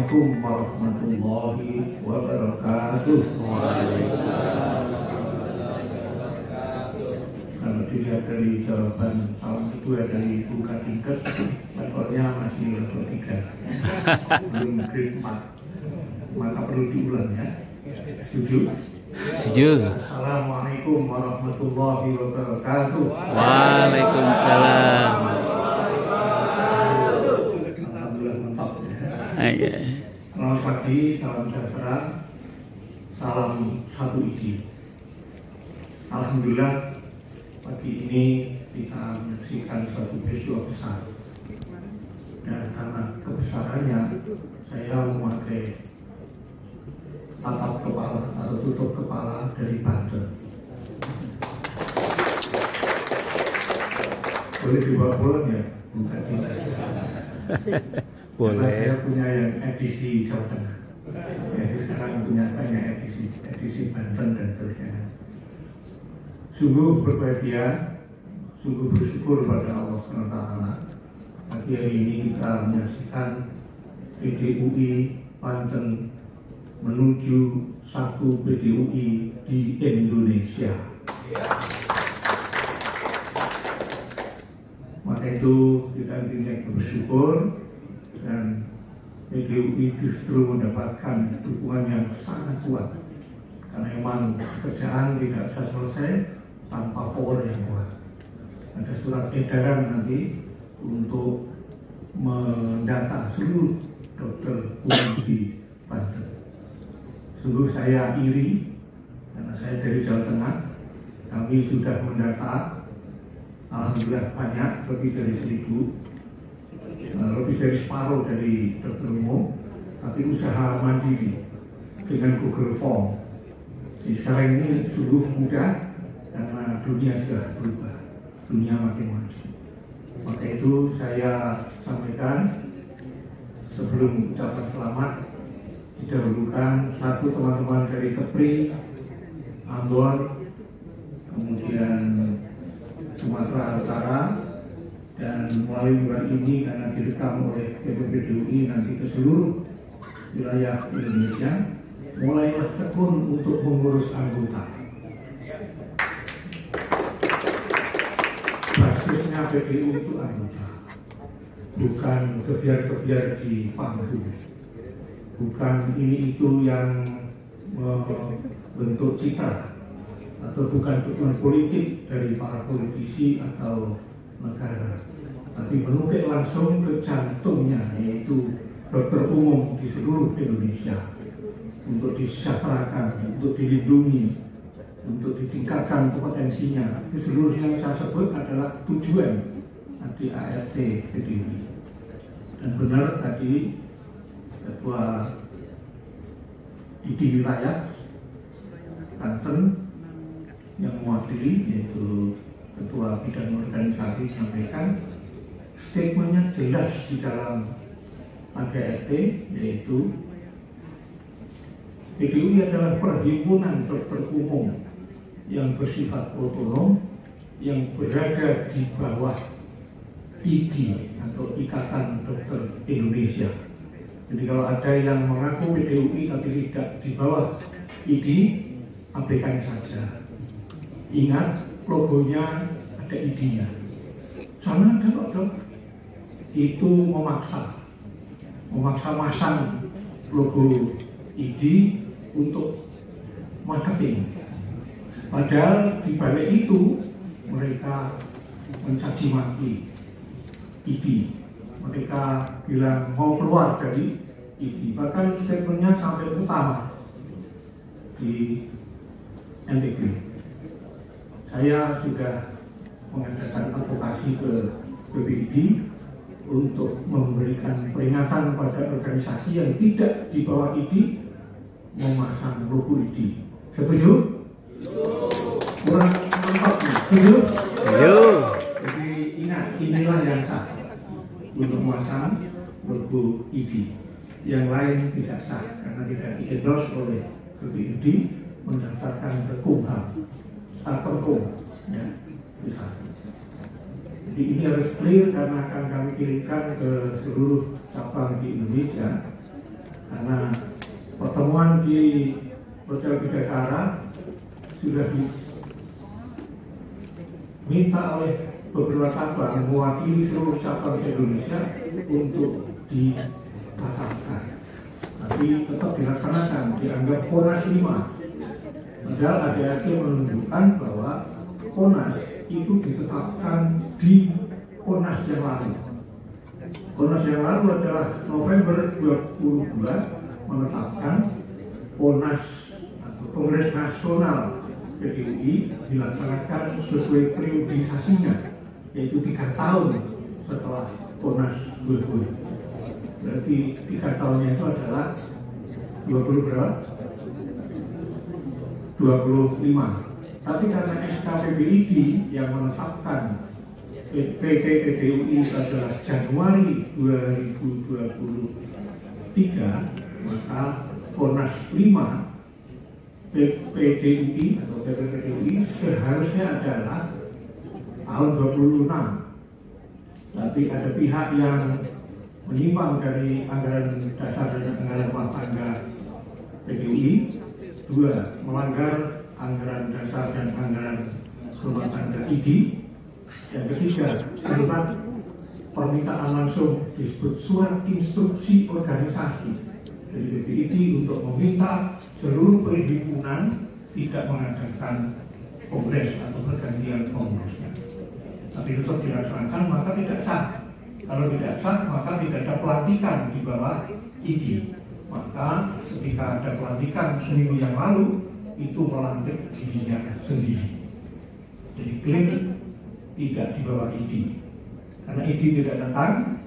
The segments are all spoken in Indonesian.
Assalamualaikum warahmatullahi wabarakatuh. Kalau dilihat dari jawaban salam kedua dari Ibu Kadinkes, levelnya masih level 3, belum grade 4, maka perlu diulang ya. Setuju? Setuju. Assalamualaikum warahmatullahi wabarakatuh. Waalaikumsalam. Alhamdulillah mentok. Ayo. Selamat pagi, salam sejahtera, salam satu ID. Alhamdulillah pagi ini kita menyaksikan suatu peristiwa besar, dan karena kebesarannya saya memakai tatap kepala atau tutup kepala dari Banten. Boleh dibawa pulang ya? Bukan tidak. Boleh. Karena saya punya yang edisi Jawa Tengah. Jadi sekarang punya banyak edisi Banten dan seterusnya. Sungguh berbahagia, sungguh bersyukur pada Allah SWT. Pagi hari ini kita menyaksikan PDUI Banten menuju satu PDUI di Indonesia. Maka itu kita intinya bersyukur, dan PDUI justru mendapatkan dukungan yang sangat kuat, karena memang pekerjaan tidak bisa selesai tanpa power yang kuat. Ada surat edaran nanti untuk mendata seluruh dokter umum di Banten. Sungguh saya iri, karena saya dari Jawa Tengah. Kami sudah mendata, alhamdulillah banyak, lebih dari 1.000, lebih dari separuh dari dokter umum, tapi usaha mandiri dengan Google Form. Jadi sekarang ini sungguh mudah, karena dunia sudah berubah, dunia makin maju. Maka itu saya sampaikan sebelum ucapan selamat, didahulukan satu teman-teman dari Kepri, Ambon, kemudian Sumatera Utara, dan melalui bulan ini karena direkam oleh PDUI nanti ke seluruh wilayah Indonesia, mulailah tekun untuk mengurus anggota. Basisnya PDUI itu anggota, bukan kebiar-kebiar di panggung, bukan ini itu yang membentuk citra, atau bukan dukungan politik dari para politisi atau negara, tapi menukik langsung ke jantungnya, yaitu dokter umum di seluruh Indonesia, untuk disejahterakan, untuk dilindungi, untuk ditingkatkan kompetensinya. Itu seluruhnya yang saya sebut adalah tujuan dari ART PDUI. Dan benar tadi Ketua ID wilayah Banten yang mewakili, yaitu Ketua Bidang Organisasi, menyampaikan statementnya jelas di dalam ADART, yaitu PDUI adalah perhimpunan dokter umum yang bersifat otonom, yang berada di bawah ID atau Ikatan Dokter Indonesia. Jadi kalau ada yang mengaku PDUI tapi tidak di bawah ID, abaikan saja. Ingat, logonya ada ID-nya. Sana ada kok dok. Itu memaksa masang logo ID untuk marketing. Padahal di balik itu mereka mencaci maki ID. Mereka bilang mau keluar dari ID. Bahkan statementnya sampai utama di NTB. Saya sudah mengadakan advokasi ke PBID untuk memberikan peringatan pada organisasi yang tidak di bawah ID memasang logo ID. Setuju? Kurang mantap, setuju? Jadi ingat, inilah yang sah untuk memasang logo ID. Yang lain tidak sah karena tidak di-endorse oleh PBID, mendaftarkan ke Kumham. Ya, bisa. Jadi ini harus clear, karena akan kami kirimkan ke seluruh cabang di Indonesia karena pertemuan di Hotel Bidakara sudah diminta oleh beberapa cabang mewakili seluruh cabang Indonesia untuk dibatalkan. Tapi tetap dilaksanakan, dianggap PONAS 5. Padahal ADART menunjukkan bahwa PONAS itu ditetapkan di PONAS yang lalu. PONAS yang lalu adalah November 22 menetapkan PONAS atau Kongres Nasional PDUI dilaksanakan sesuai periodisasinya, yaitu 3 tahun setelah PONAS 22. Berarti 3 tahunnya itu adalah 20 berapa? 25. Tapi karena SK PBID yang menetapkan PDUI adalah Januari 2023, maka PONAS 5 PDUI atau PDUI seharusnya adalah tahun 26. Tapi ada pihak yang menyimpang dari anggaran dasar dan anggaran rumah tangga PDUI. 2. Melanggar anggaran dasar dan anggaran rumah tangga ID. Yang ketiga, surat permintaan langsung disebut surat instruksi organisasi dari PBID untuk meminta seluruh perhimpunan tidak mengadakan kongres atau pergantian kongresnya. Tapi tetap dilaksanakan, maka tidak sah. Kalau tidak sah, maka tidak ada pelantikan di bawah ID. Maka ketika ada pelantikan seminggu yang lalu, itu melantik dirinya sendiri. Jadi clear, tidak di bawah ID. Karena ID tidak datang,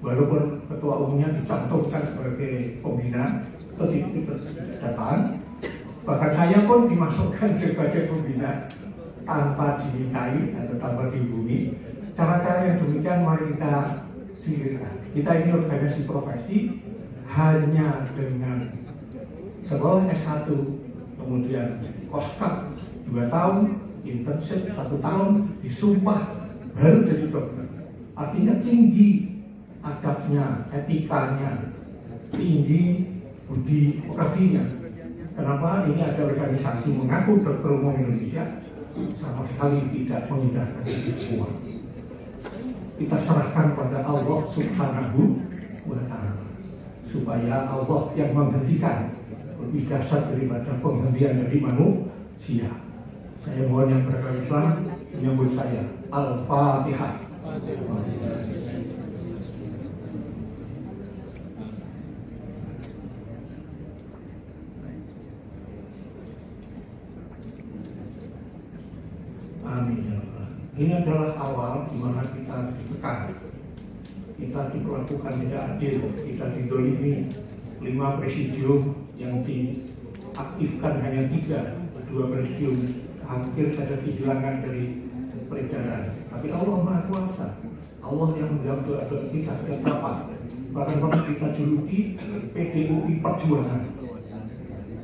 walaupun ketua umumnya dicantumkan sebagai pembina, tetap tidak datang. Bahkan saya pun dimasukkan sebagai pembina tanpa dimintai atau tanpa dihubungi. Cara-cara yang demikian mari kita singkirkan. Kita ini organisasi profesi, hanya dengan sekolah S1, kemudian koskap 2 tahun, internship 1 tahun, disumpah, baru jadi dokter. Artinya tinggi adabnya, etikanya, tinggi budi pekertinya. Kenapa? Ini ada organisasi mengaku dokter umum Indonesia, sama sekali tidak mengindahkan itu semua. Kita serahkan pada Allah Subhanahu wa Ta'ala, supaya Allah yang menghentikan, lebih dasar daripada penghentian dari manusia. Saya mohon yang beragama Islam menyambut saya. Al-Fatihah. Amin ya Allah. Ini adalah awal di mana kita ditekan, kita diperlakukan tidak adil, kita didolimi. 5 presidium yang diaktifkan hanya 3, 2 presidium hampir saja dihilangkan dari peredaran. Tapi Allah Maha Kuasa, Allah yang menjawab doa-doa kita setiap kapan. Bahkan kalau kita juluki PDUI Perjuangan.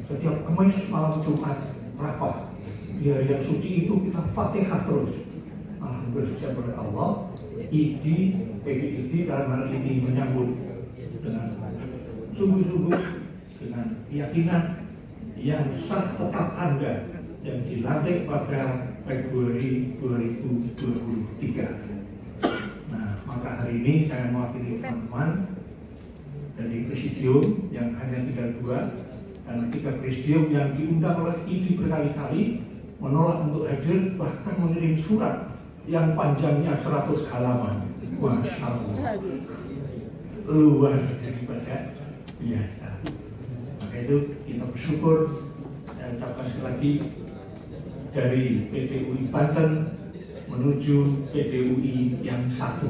Setiap Kamis malam Jumat rapat. Di hari yang suci itu kita Fatihah terus. Alhamdulillah oleh Allah, ID, PBID dalam hal ini menyambut dengan sungguh-sungguh, dengan keyakinan yang sah tetap Anda yang dilantik pada Februari 2023. Nah, maka hari ini saya mewakili teman-teman dari presidium yang hanya tinggal 2, dan 3 presidium yang diundang oleh ID berkali-kali menolak untuk hadir, bahkan mengirim surat yang panjangnya 100 halaman. Masya Allah, luar daripada biasa. Maka itu kita bersyukur. Saya ucapkan sekali lagi, dari PDUI Banten menuju PDUI yang satu,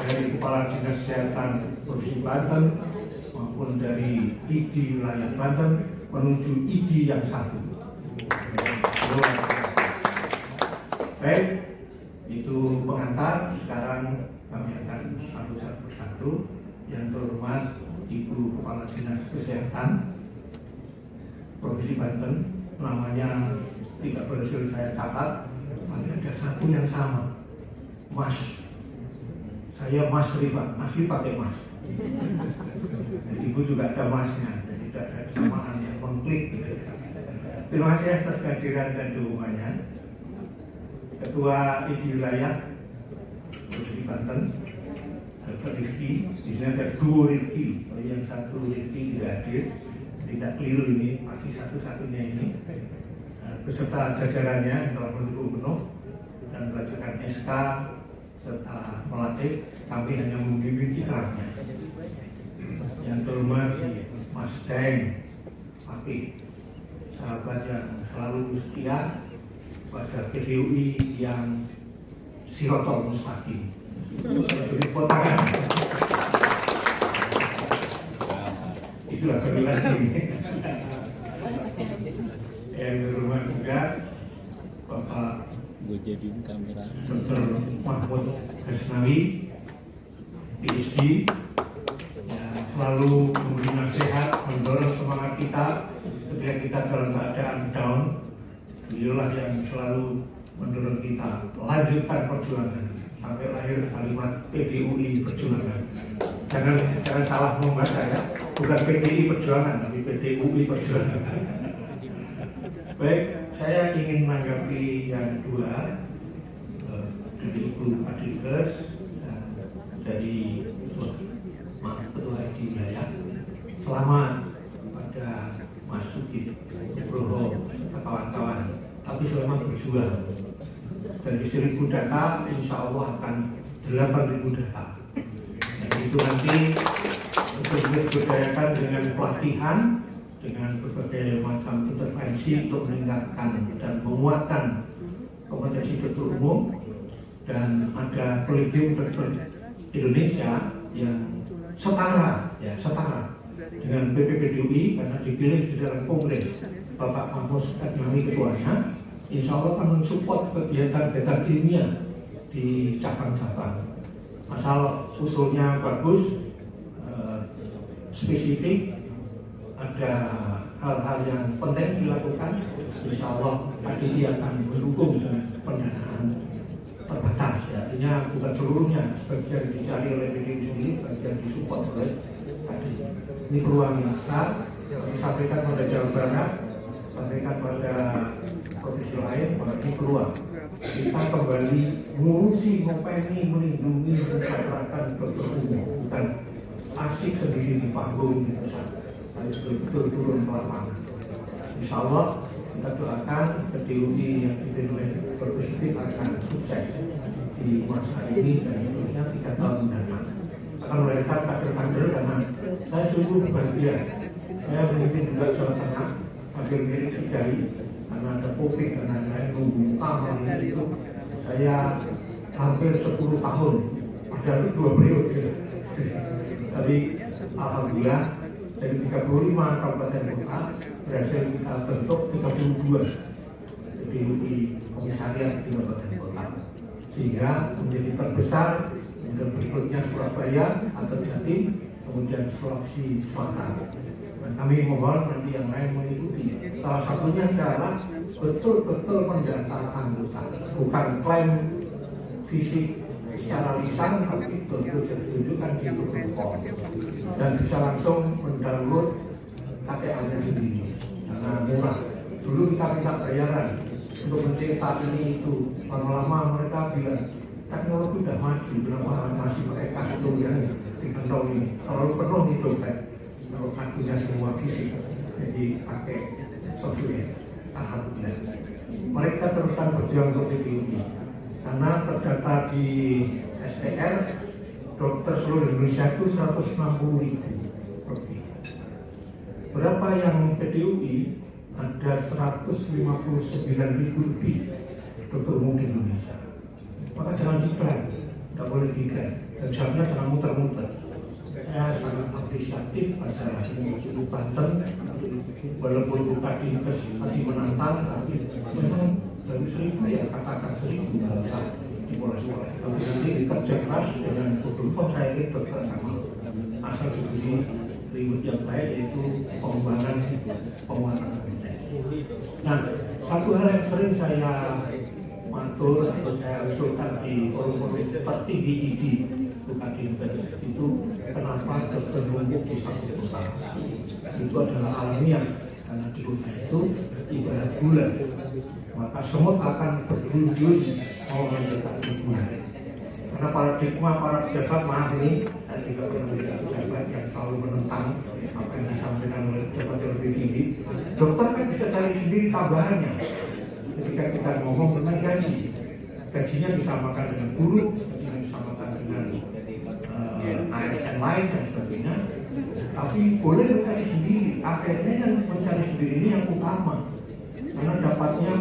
dari Kepala Dinas Kesehatan Provinsi Banten maupun dari ID wilayah Banten menuju ID yang satu. Baik, itu pengantar. Sekarang kami akan satu-satu. Yang terhormat Ibu Kepala Dinas Kesehatan Provinsi Banten, namanya tidak berhasil saya catat, tapi ada satu yang sama, Mas. Saya Mas Rifat, masih pakai Mas. Ibu juga ada Masnya, jadi tidak ada kesamaan yang konflik. Terima kasih atas kehadiran dan dukungannya. Ketua ID Wilayah Provinsi Banten, Dr. Rifki. Di sini ada dua Rifki, yang satu Rifki tidak hadir, tidak keliru ini, pasti satu-satunya ini. Beserta jajarannya yang telah mendukung penuh dan belajarkan SK serta melatih, kami hanya membimbing ikrarnya. Yang terhormat Mas Deng Fakih, sahabat yang selalu setia pada PDUI yang sirotol mustaqim. Beri potongan. Itulah panggilan ini. Yang terhormat juga Bapak Dr. Mahmud Hasnawi, PhD, yang selalu memberi nasihat, mendorong semangat kita ketika kita dalam keadaan down. Beliaulah yang selalu mendorong kita lanjutkan perjuangan sampai lahir kalimat PDUI Perjuangan. Jangan salah membaca ya, bukan PDI Perjuangan, tapi PDUI Perjuangan. Baik, saya ingin menanggapi yang dua dari Ibu Adikes dan dari Ketua ID Wilayah. Selamat pada Mas Sugit, Nugroho, serta kawan-kawan. Tapi selamat berjuang. Dari 1.000 data, insya Allah akan 8.000 data. Dan itu nanti untuk diberdayakan dengan pelatihan, dengan berbagai macam intervensi untuk meningkatkan dan menguatkan kompetensi dokter umum. Dan ada Kolegium Dokter Indonesia yang setara dengan PPPDUI karena dipilih di dalam kongres. Bapak Mahmud Hasnawi ketuanya, insya Allah akan mensupport kegiatan-kegiatan ilmiah di cabang-cabang. Asal usulnya bagus, spesifik, ada hal-hal yang penting dilakukan, insya Allah KDI akan mendukung dengan pendanaan terbatas. Ya. Artinya bukan seluruhnya, sebagian dicari oleh PDI sendiri, sebagian disupport oleh KDI. Ini peluang yang besar. Disampaikan pada Jawa Barat, sampaikan pada provinsi lain, bahwa ini peluang. Kita kembali mengurusi, ngopeni, melindungi, mensadarkan dokter umum, bukan asik sendiri di panggung di pusat. Betul-betul turun ke lapangan. Insya Allah kita doakan PDUI yang dipimpin oleh berpositif akan sukses di masa ini dan seterusnya 3 tahun mendatang. Akan melahirkan kader-kader karena saya sungguh bahagia. Saya memimpin juga Jawa Tengah hampir mirip DKI karena ada COVID dan lain-lain nunggu taman itu. Saya hampir 10 tahun, padahal itu 2 periode. Tapi alhamdulillah dari 35 kabupaten kota berhasil kita bentuk 32 PDUI komisariat di kabupaten kota, sehingga menjadi terbesar. Kemudian berikutnya Surabaya atau Jatim, kemudian Sulawesi Selatan. Dan kami mohon nanti yang lain mengikuti. Salah satunya adalah betul-betul mendata anggota, bukan klaim fisik secara lisan, tapi betul-betul ditunjukkan di protokol dan bisa langsung mendownload KTA-nya sendiri karena murah. Dulu kita minta bayaran untuk mencetak ini itu, lama-lama mereka bilang teknologi sudah maju, kenapa masih pakai kartu yang dikantong ini? Terlalu penuh nih dompet, kalau kartunya semua fisik, jadi pakai software. Alhamdulillah. Mereka teruskan berjuang untuk PDUI karena terdata di STR dokter seluruh Indonesia itu 160.000 lebih. Berapa yang PDUI? Ada 159.000 lebih dokter umum di Indonesia. Maka jangan diklaim, tidak boleh diklaim, dan jamnya jangan muter-muter. Saya sangat apresiatif pada Ibu Banten, walaupun bukan di tadi menantang, tapi memang dari 1.000 ya katakan 1.000 nggak usah dimulai sekolah. Tapi nanti dikerja keras dengan betul-betul saya ingin dokter kami asal diberi ribut yang baik, yaitu pengembangan kompetensi. Nah, satu hal yang sering saya matur atau saya usulkan di forum tertinggi ID bukan invest. Itu kenapa dokter numpuk di satu kota. Itu adalah alamiah, karena di kota itu ibarat gula, maka semut akan berduyun mau mendekati gula. Karena paradigma para pejabat, maaf ini saya juga pernah menjadi pejabat yang selalu menentang apa yang disampaikan oleh pejabat yang lebih tinggi. Dokter kan bisa cari sendiri tambahannya. Ketika kita ngomong tentang gaji, gajinya disamakan dengan guru, gajinya disamakan dengan ASN lain dan sebagainya. Tapi boleh mencari sendiri. Akhirnya yang mencari sendiri ini yang utama, karena dapatnya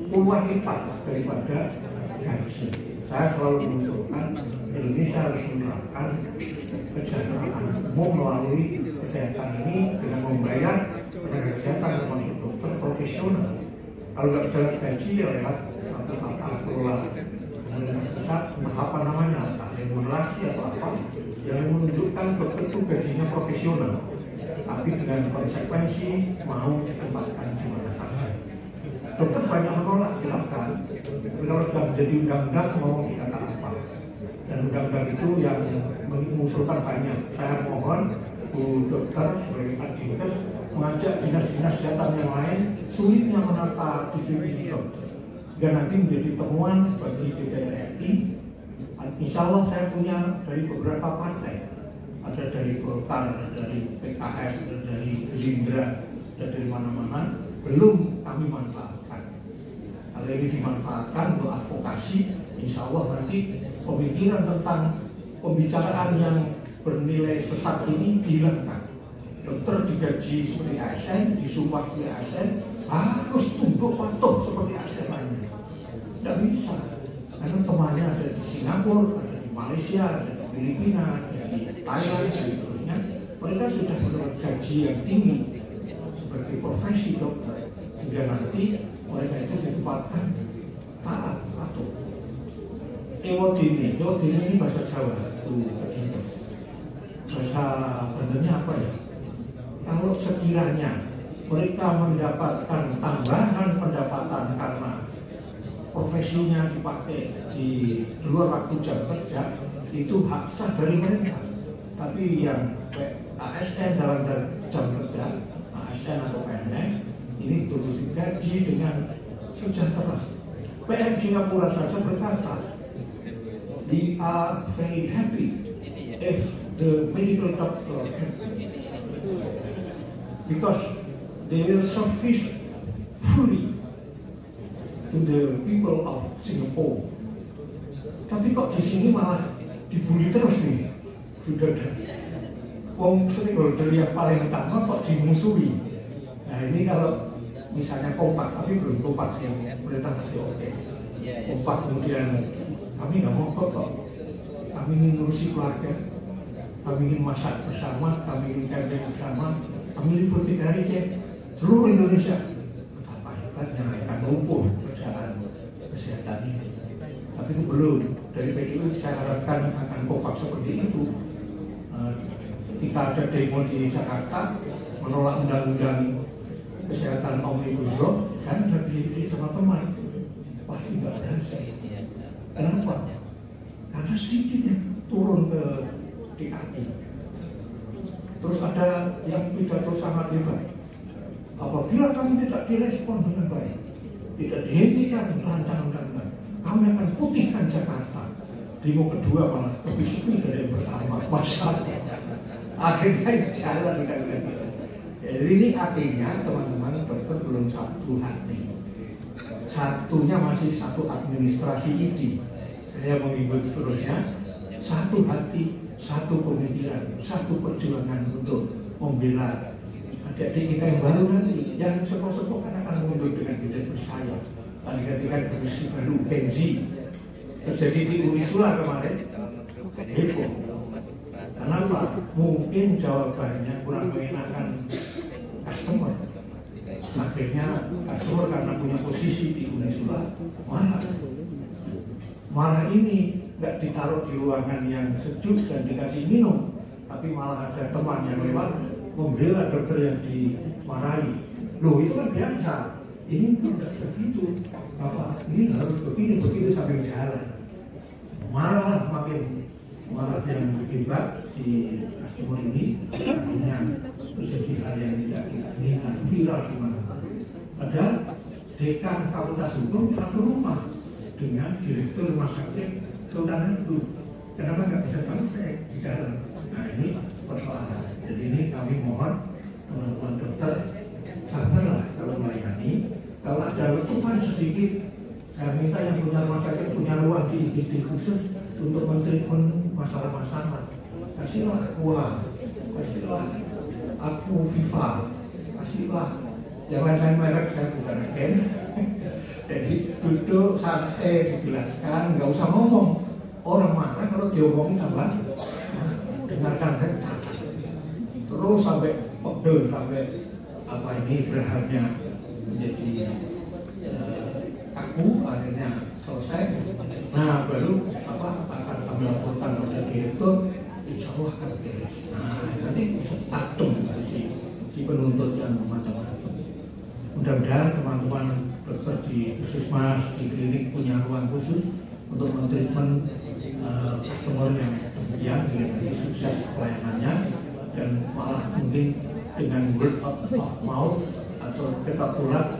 puluhan lipat daripada gaji. Saya selalu mengusulkan Indonesia harus menerapkan kesejahteraan umum melalui kesehatan ini dengan membayar tenaga kesehatan termasuk dokter profesional. Kalau nggak bisa gaji ya lewat satu tata kelola pemerintah pusat, apa namanya, remunerasi atau apa yang menunjukkan dokter itu gajinya profesional, tapi dengan konsekuensi mau ditempatkan di mana saja. Dokter banyak menolak, silakan. Tapi kalau sudah menjadi undang-undang mau dikata apa? Dan undang-undang itu yang mengusulkan banyak. Saya mohon Bu Dokter sebagai Adikes mengajak dinas-dinas kesehatan yang lain sulitnya menata distribusi dokter. Sehingga nanti menjadi temuan bagi DPR RI. Insya Allah saya punya dari beberapa partai. Ada dari Golkar, ada dari PKS, ada dari Gerindra, ada dari mana-mana. Belum kami manfaatkan. Kalau ini dimanfaatkan untuk advokasi, insya Allah nanti pemikiran tentang pembicaraan yang bernilai sesat ini dihilangkan. Dokter digaji seperti ASN, disumpah di ASN, harus tunduk patuh seperti ASN lainnya. Tidak bisa, karena temannya ada di Singapura, ada di Malaysia, ada di Filipina, ada di Thailand, dan seterusnya. Mereka sudah mendapat gaji yang tinggi sebagai profesi dokter, sehingga nanti mereka itu ditempatkan taat patuh. Ewodini ini bahasa Jawa, bahasa Bantennya apa ya? Kalau sekiranya mereka mendapatkan tambahan pendapatan karena profesinya dipakai di luar waktu jam kerja, itu hak sah dari mereka. Tapi yang ASN dalam jam kerja, ASN atau PNS, ini turut digaji dengan sejahtera. PM Singapura saja berkata, we are very happy if the medical doctor happy, because they will service fully to the people of Singapore. Tapi kok di sini malah dibully terus nih, sudah ada. Wong stakeholder yang paling utama kok dimusuhi. Nah ini kalau misalnya kompak, tapi belum kompak sih, pemerintah masih oke. Kompak kemudian kami nggak mau kok, kami ingin ngurusi keluarga, kami ingin masak bersama, kami ingin camping bersama, kami libur 3 hari ya, seluruh Indonesia. Betapa hebatnya mereka ngumpul kerjaan kesehatan ini. Tapi itu belum. Dari PDU saya harapkan akan kompak seperti itu. Ketika ada demo di Jakarta menolak undang-undang kesehatan Omnibus Law, saya sudah bisik-bisik sama teman, pasti nggak berhasil. Kenapa? Karena sedikit ya turun ke DKI. Terus ada yang pidato sangat hebat. Apabila kami tidak direspon dengan baik, tidak dihentikan rancangan undang-undang, kami akan putihkan Jakarta. Demo kedua malah lebih sepi dari yang pertama. Masalah. Akhirnya jalan kan. Jadi ini artinya teman-teman dokter belum satu hati. Satunya masih satu administrasi ID. Saya mengimbau seterusnya satu hati, satu pemikiran, satu perjuangan untuk membela adik-adik kita yang baru nanti, yang sekolah-sekolah kan akan mundur dengan beda bersayap. Tadi kan kondisi baru Gen Z terjadi di Unisula kemarin, heboh. Kenapa? Mungkin jawabannya kurang mengenakan customer. Akhirnya customer karena punya posisi di Unisula marah. Marah ini nggak ditaruh di ruangan yang sejuk dan dikasih minum, tapi malah ada teman yang lewat membela dokter yang dimarahi. Loh itu kan biasa. Ini tidak begitu. Apa? Ini harus begini sambil jalan. Marahlah makin malah yang hebat si customer ini akhirnya terjadi hal yang tidak kita inginkan, viral di mana-mana. Padahal dekan Fakultas Hukum satu rumah dengan direktur rumah sakit Sultan itu. Kenapa nggak bisa selesai di dalam? Nah ini persoalan. Jadi ini kami mohon teman-teman dokter sabarlah kalau melayani. Kalau ada letupan sedikit, saya minta yang punya rumah sakit punya ruang di IGD khusus untuk mentreatment masalah-masalah. Kasihlah Aqua, kasihlah Aku Viva, kasihlah yang lain-lain merek saya bukan agen. Jadi duduk santai dijelaskan, nggak usah ngomong. Orang marah kalau diomongin tambah, dengarkan dan catat. Terus sampai pegel, sampai apa ini berharapnya menjadi kaku, akhirnya selesai. Nah baru apa akan kami laporkan pada direktur, insya Allah akan beres. Nah nanti bisa adem si penuntut yang macam-macam. Mudah-mudahan teman-teman dokter di puskesmas, di klinik punya ruang khusus untuk mentreatment customer yang demikian, jadi sukses pelayanannya dan malah mungkin dengan word of mouth atau ketok tular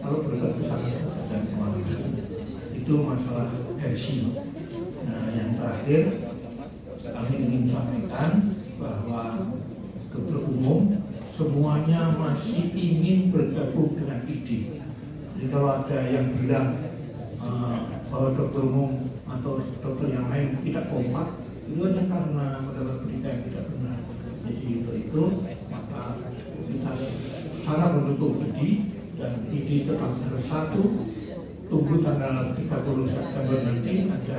kalau berkat sangat dan kemampuan itu masalah versi. Nah yang terakhir kami ingin sampaikan bahwa dokter umum semuanya masih ingin bergabung dengan ID. Jadi kalau ada yang bilang bahwa dokter umum atau dokter yang lain tidak kompak, itu hanya karena mendapat berita yang tidak benar. Jadi untuk itu maka kita sangat mendukung ID dan ID tetap bersatu. Tunggu tanggal 30 September nanti ada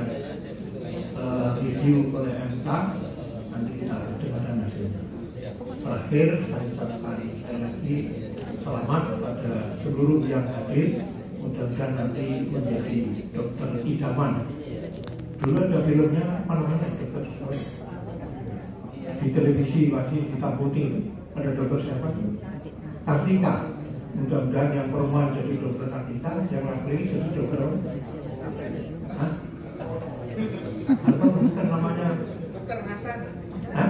review oleh MK, nanti kita dengarkan hasilnya. Terakhir saya ucapkan sekali lagi selamat kepada seluruh yang hadir. Mudah-mudahan nanti menjadi dokter idaman. Dulu ada filmnya apa namanya, di televisi masih hitam putih, ada dokter siapa? Kartika. Mudah-mudahan yang perempuan jadi dokter Kartika, yang laki-laki jadi dokter apa? Hah? Atau bukan namanya? Dokter Hasan. Hah?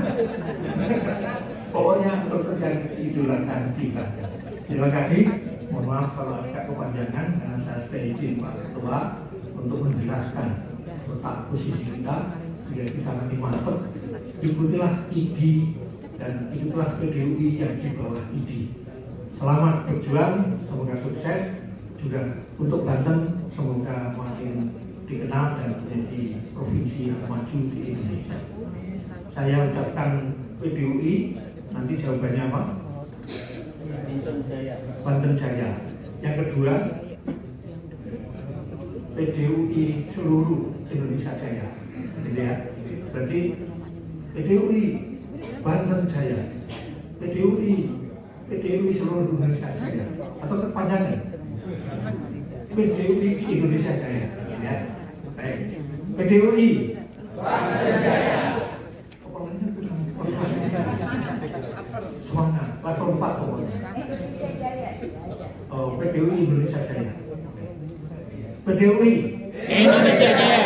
Pokoknya dokter yang idolakan kita. Terima kasih. Mohon maaf kalau agak kepanjangan karena saya stay izin Pak Ketua untuk menjelaskan letak posisi kita sehingga kita nanti mantap. Ikutilah ID dan ikutilah PDUI yang di bawah ID. Selamat berjuang, semoga sukses. Juga untuk Banten semoga makin dikenal dan menjadi provinsi yang maju di Indonesia. Saya ucapkan PDUI, nanti jawabannya apa? Banten Jaya. Yang kedua, PDUI seluruh Indonesia Jaya. Jadi ya, berarti PDUI Banten Jaya, PDUI seluruh Indonesia Jaya, atau kepanjangan PDUI di Indonesia Jaya. Ya, baik. PDUI Banten Jaya. Semangat, level 4 semuanya. PDUI Indonesia Jaya. PDUI Indonesia Jaya.